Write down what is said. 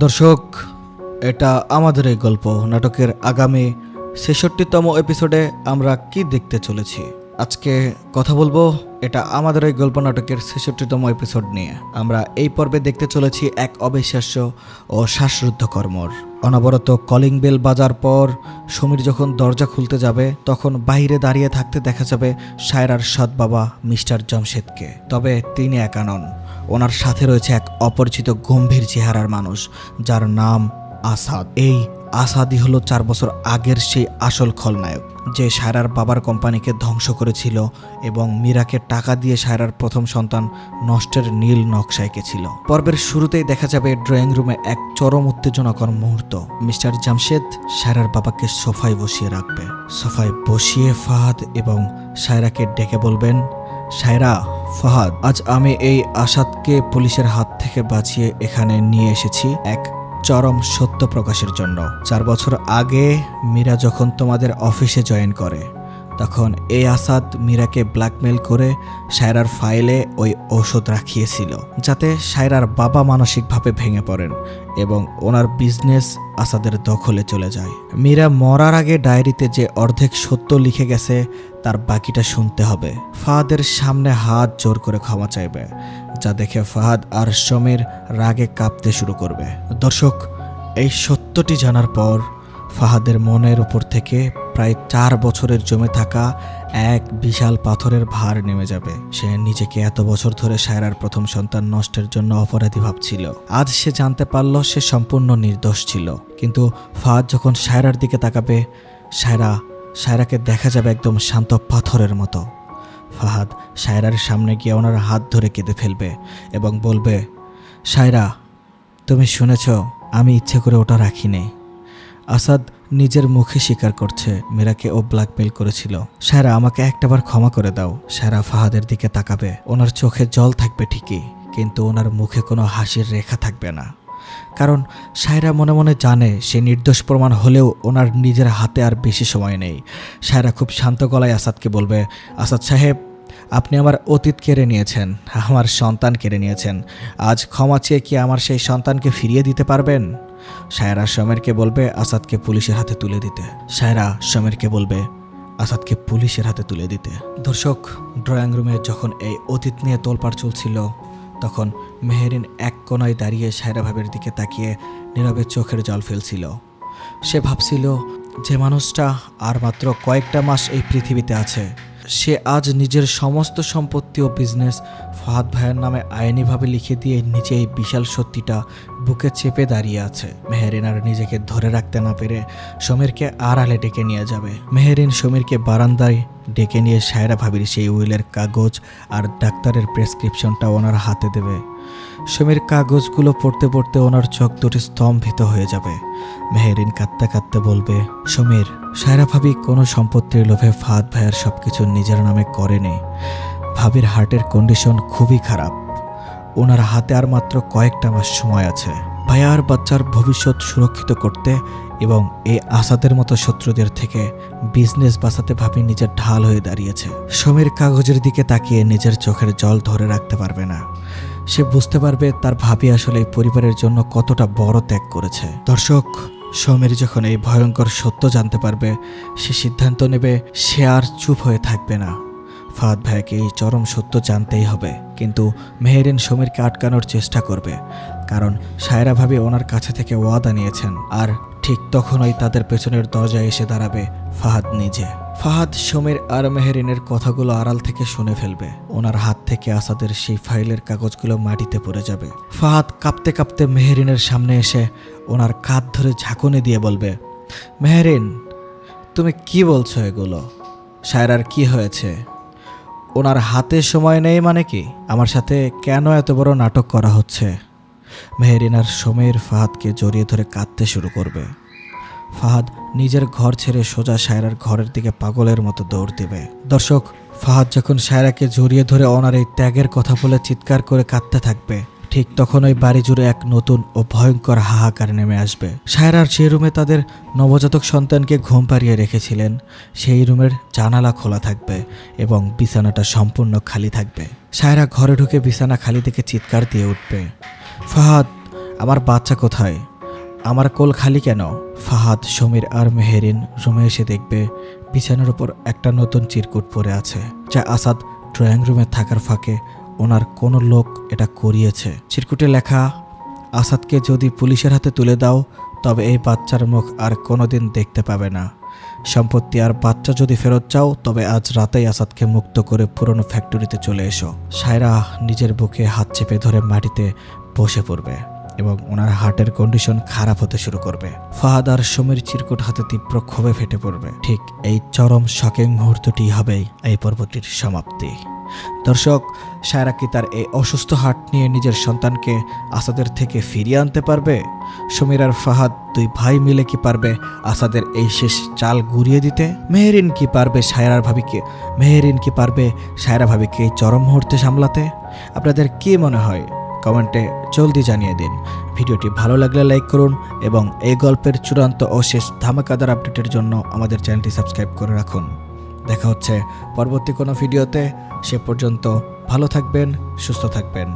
দর্শক, এটা আমাদের এই গল্প নাটকের আগামী ৬৬তম এপিসোডে আমরা কি দেখতে চলেছি। আজকে কথা বলবো এটা আমাদের এই গল্প নাটকের ৬৬তম এপিসোড নিয়ে। আমরা এই পর্বে দেখতে চলেছি এক অবিশ্বাস্য ও শ্বাসরুদ্ধ কর্মর। অনবরত কলিং বেল বাজার পর সমীর যখন দরজা খুলতে যাবে তখন বাইরে দাঁড়িয়ে থাকতে দেখা যাবে সায়রার সৎ বাবা মিস্টার জামশেদকে। তবে তিনি একা নন, ওনার সাথে রয়েছে এক অপরিচিত গম্ভীর চেহারার মানুষ যার নাম আসাদ। এই আসাদই হলো ৪ বছর আগের সেই আসল খলনায়ক যে সায়রার বাবার কোম্পানিকে ধ্বংস করেছিল এবং মীরাকে টাকা দিয়ে সায়রার প্রথম সন্তান নষ্টের নীল নকশা এঁকেছিল। পর্বের শুরুতেই দেখা যাবে ড্রয়িং রুমে এক চরম উত্তেজনাকর মুহূর্ত। মিস্টার জামশেদ সায়রার বাবাকে সোফায় বসিয়ে রাখবে। সোফায় বসিয়ে ফাহাদ এবং সায়রাকে ডেকে বলবেন, সায়রা, ফাহাদ, আজ আমি এই আসাদকে পুলিশের হাত থেকে বাঁচিয়ে এখানে নিয়ে এসেছি এক চরম সত্য প্রকাশের জন্য। ৪ বছর আগে মীরা যখন তোমাদের অফিসে জয়েন করে তখন এই আসাদ মীরাকে ব্ল্যাকমেল করে সায়রার ফাইলে ওই ঔষধ রাখিয়েছিল যাতে সায়রার বাবা মানসিকভাবে ভেঙে পড়েন এবং ওনার বিজনেস আসাদের দখলে চলে যায়। মীরা মরার আগে ডায়েরিতে যে অর্ধেক সত্য লিখে গেছে তার বাকিটা শুনতে হবে। ফাহাদের সামনে হাত জোর করে ক্ষমা চাইবে, যা দেখে ফাহাদ আর সমীর রাগে কাঁপতে শুরু করবে। দর্শক, এই সত্যটি জানার পর ফাহাদের মনের উপর থেকে প্রায় ৪ বছরের জমে থাকা এক বিশাল পাথরের ভার নেমে যাবে। সে নিজেকে এত বছর ধরে সায়রার প্রথম সন্তান নষ্টের জন্য অপরাধী ভাবছিল। আজ সে জানতে পারল সে সম্পূর্ণ নির্দোষ ছিল। কিন্তু ফাহাদ যখন সায়রার দিকে তাকাবে, সায়রাকে দেখা যাবে একদম শান্ত পাথরের মতো। ফাহাদ সায়রার সামনে গিয়ে ওনার হাত ধরে কেঁদে ফেলবে এবং বলবে, সায়রা, তুমি শুনেছ, আমি ইচ্ছে করে ওটা রাখিনি। আসাদ নিজের মুখে স্বীকার করছে মীরাকে ও ব্ল্যাকমেল করেছিল। সায়রা, আমাকে একটাবার ক্ষমা করে দাও। সায়রা ফাহাদের দিকে তাকাবে। ওনার চোখে জল থাকবে ঠিকই, কিন্তু ওনার মুখে কোনো হাসির রেখা থাকবে না। কারণ সায়রা মনে মনে জানে সে নির্দোষ প্রমাণ হলেও ওনার নিজের হাতে আর বেশি সময় নেই। সায়রা খুব শান্ত গলায় আসাদকে বলবে, আসাদ সাহেব, আপনি আমার অতীত কেড়ে নিয়েছেন, আমার সন্তান কেড়ে নিয়েছেন। আজ ক্ষমা চেয়ে কি আমার সেই সন্তানকে ফিরিয়ে দিতে পারবেন? সায়রা সমীরকে বলবে আসাদকে পুলিশের হাতে তুলে দিতে। সায়রা সমীরকে বলবে আসাদকে পুলিশের হাতে তুলে দিতে। দর্শক, ড্রয়িং রুমে যখন এই অতীত নিয়ে তোলপাড় চলছিল তখন মেহেরিন এক কোনায় দাঁড়িয়ে সায়রা ভাবের দিকে তাকিয়ে নীরবে চোখের জল ফেলছিল। সে ভাবছিল যে মানুষটা আর মাত্র কয়েকটা মাস এই পৃথিবীতে আছে, সে আজ নিজের সমস্ত সম্পত্তি ও বিজনেস ফাহাদ ভাইয়ের নামে আইনিভাবে লিখে দিয়ে নিজে এই বিশাল সত্যিটা বুকে চেপে দাঁড়িয়ে আছে। মেহেরিন আর নিজেকে ধরে রাখতে না পেরে সমীরকে আড়ালে ডেকে নিয়ে যাবে। মেহেরিন সমীরকে বারান্দায় ডেকে নিয়ে সায়রা ভাবির সেই উইলের কাগজ আর ডাক্তারের প্রেসক্রিপশনটা ওনার হাতে দেবে। সমীর কাগজগুলো পড়তে পড়তে ওনার চোখ দুটি স্তম্ভিত হয়ে যাবে। মেহেরিন কাঁদতে কাঁদতে বলবে, সমীর, সায়রা ভাবি কোনো সম্পত্তির লোভে ফাহাদ ভাইয়ার সবকিছু নিজের নামে করেনি। ভাবির হার্টের কন্ডিশন খুবই খারাপ। ওনার হাতে আর মাত্র কয়েকটা মাস সময় আছে ভাইয়ার বাচ্চার ভবিষ্যৎ সুরক্ষিত করতে এবং এই আসাদের মতো শত্রুদের থেকে বিজনেস বাঁচাতে ভাবি নিজের ঢাল হয়ে দাঁড়িয়েছে। সমীর কাগজের দিকে তাকিয়ে নিজের চোখের জল ধরে রাখতে পারবে না। সে বুঝতে পারবে তার ভাবি আসলে এই পরিবারের জন্য কতটা বড় ত্যাগ করেছে। দর্শক, সমীর যখন এই ভয়ঙ্কর সত্য জানতে পারবে সে সিদ্ধান্ত নেবে সে আর চুপ হয়ে থাকবে না। ফাহাদ ভাইকে এই চরম সত্য জানতেই হবে। কিন্তু মেহেরিন সমীরকে আটকানোর চেষ্টা করবে, কারণ সায়রা ভাবি ওনার কাছে থেকে ওয়াদা নিয়েছেন। আর ঠিক তখনই তাদের পেছনের দরজায় এসে দাঁড়াবে ফাহাদ নিজে। ফাহাদ সমীর আর মেহেরিনের কথাগুলো আড়াল থেকে শুনে ফেলবে। ওনার হাত থেকে আসাদের সেই ফাইলের কাগজগুলো মাটিতে পড়ে যাবে। ফাহাদ কাঁপতে কাঁপতে মেহেরিনের সামনে এসে ওনার কাঁধ ধরে ঝাঁকুনি দিয়ে বলবে, মেহেরিন, তুমি কি বলছো এগুলো? সায়রার কি হয়েছে? ওনার হাতে সময় নেই মানে কি? আমার সাথে কেন এত বড় নাটক করা হচ্ছে? মেহেরিন আর সমীর ফাহাদকে জড়িয়ে ধরে কাঁদতে শুরু করবে। ফাহাদ নিজের ঘর ছেড়ে সোজা সায়রার ঘরের দিকে পাগলের মতো দৌড় দেবে। দর্শক, ফাহাদ যখন সায়রাকে জড়িয়ে ধরে ওনার এই ত্যাগের কথা বলে চিৎকার করে কাঁদতে থাকবে, ঠিক তখন ওই বাড়ি জুড়ে এক নতুন ও ভয়ঙ্কর হাহাকার নেমে আসবে। সায়রার যে রুমে তাদের নবজাতক সন্তানকে ঘুম পাড়িয়ে রেখেছিলেন সেই রুমের জানালা খোলা থাকবে এবং বিছানাটা সম্পূর্ণ খালি থাকবে। সায়রা ঘরে ঢুকে বিছানা খালি থেকে চিৎকার দিয়ে উঠবে, ফাহাদ, আমার বাচ্চা কোথায়? আমার কোল খালি কেন? ফাহাদ, সমীর আর মেহেরিন রুমে এসে দেখবে বিছানার উপর একটা নতুন চিরকুট পড়ে আছে, যা আসাদ ড্রয়িং রুমে থাকার ফাঁকে ওনার কোনো লোক এটা করিয়েছে। চিরকুটে লেখা, আসাদকে যদি পুলিশের হাতে তুলে দাও তবে এই বাচ্চার মুখ আর কোনোদিন দেখতে পাবে না। সম্পত্তি আর বাচ্চা যদি ফেরত চাও তবে আজ রাতেই আসাদকে মুক্ত করে পুরনো ফ্যাক্টরিতে চলে এসো। সায়রা নিজের বুকে হাত চেপে ধরে মাটিতে বসে পড়বে এবং ওনার হার্টের কন্ডিশন খারাপ হতে শুরু করবে। ফাহাদ আর সমীর চিরকুট হাতে তীব্র ক্ষোভে ফেটে পড়বে। ঠিক এই চরম শকিং মুহূর্তটি হবেই এই পর্বটির সমাপ্তি। দর্শক, সায়রা কি তার এই অসুস্থ হার্ট নিয়ে নিজের সন্তানকে আসাদের থেকে ফিরিয়ে আনতে পারবে? সমীর আর ফাহাদ দুই ভাই মিলে কি পারবে আসাদের এই শেষ চাল গুড়িয়ে দিতে? মেহেরিন কি পারবে সায়রা ভাবিকে এই চরম মুহূর্তে সামলাতে? আপনাদের কি মনে হয় কমেন্টে জলদি জানিয়ে দিন। ভিডিওটি ভালো লাগলে লাইক করুন এবং এই গল্পের চূড়ান্ত ও শেষ ধামাকাদার আপডেটের জন্য আমাদের চ্যানেলটি সাবস্ক্রাইব করে রাখুন। দেখা হচ্ছে পরবর্তী কোনো ভিডিওতে। সে পর্যন্ত ভালো থাকবেন, সুস্থ থাকবেন।